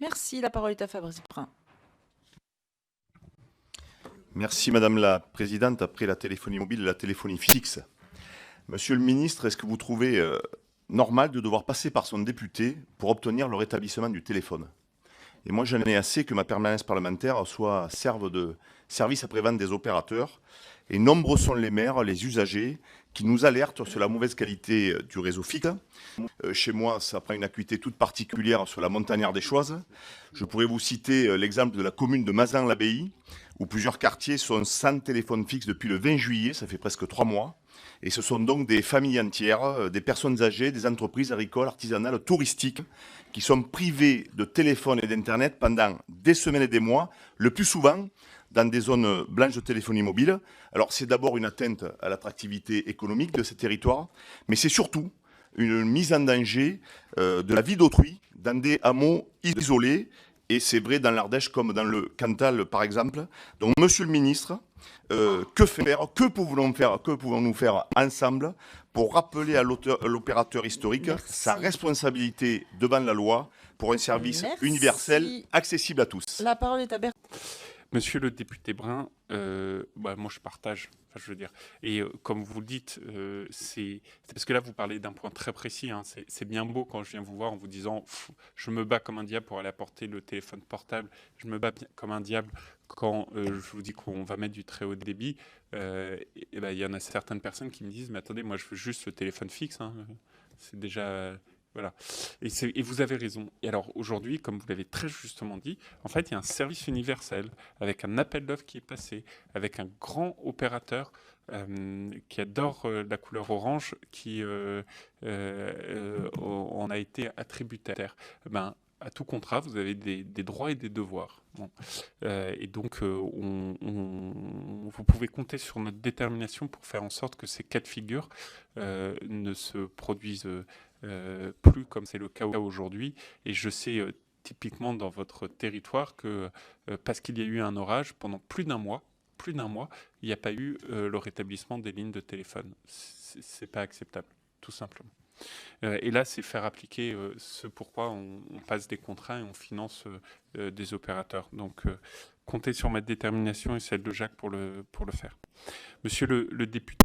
Merci, la parole est à Fabrice Brun. Merci Madame la Présidente. Après la téléphonie mobile et la téléphonie fixe, Monsieur le Ministre, est-ce que vous trouvez normal de devoir passer par son député pour obtenir le rétablissement du téléphone? Et moi, j'en ai assez que ma permanence parlementaire serve de service après-vente des opérateurs. Et nombreux sont les maires, les usagers, qui nous alertent sur la mauvaise qualité du réseau fixe. Chez moi, ça prend une acuité toute particulière sur la montagnard des Choises. Je pourrais vous citer l'exemple de la commune de Mazan-l'Abbaye, où plusieurs quartiers sont sans téléphone fixe depuis le 20 juillet, ça fait presque 3 mois. Et ce sont donc des familles entières, des personnes âgées, des entreprises agricoles, artisanales, touristiques, qui sont privées de téléphone et d'Internet pendant des semaines et des mois, le plus souvent dans des zones blanches de téléphonie mobile. Alors c'est d'abord une atteinte à l'attractivité économique de ces territoires, mais c'est surtout une mise en danger de la vie d'autrui dans des hameaux isolés, et c'est vrai dans l'Ardèche comme dans le Cantal par exemple. Donc Monsieur le Ministre, que faire, que pouvons-nous faire ensemble pour rappeler à l'opérateur historique sa responsabilité devant la loi pour un service universel accessible à tous? La parole est à Bertrand. Monsieur le député Brun, moi je partage, enfin, je veux dire, et comme vous le dites, c'est parce que là vous parlez d'un point très précis, hein, c'est bien beau quand je viens vous voir en vous disant je me bats comme un diable pour aller apporter le téléphone portable, je me bats comme un diable quand je vous dis qu'on va mettre du très haut débit, il y en a certaines personnes qui me disent mais attendez, moi je veux juste le téléphone fixe, hein, c'est déjà... Voilà. Et vous avez raison. Et alors aujourd'hui, comme vous l'avez très justement dit, en fait, il y a un service universel avec un appel d'offres qui est passé, avec un grand opérateur qui adore la couleur orange, qui en a été attributaire. À tout contrat, vous avez des droits et des devoirs. Bon. Et donc, vous pouvez compter sur notre détermination pour faire en sorte que ces cas de figure ne se produisent plus comme c'est le cas aujourd'hui. Et je sais typiquement dans votre territoire que parce qu'il y a eu un orage pendant plus d'un mois, il n'y a pas eu le rétablissement des lignes de téléphone. C'est pas acceptable, tout simplement. Et là, c'est faire appliquer ce pourquoi on passe des contrats et on finance des opérateurs. Donc, comptez sur ma détermination et celle de Jacques pour le faire. Monsieur le député.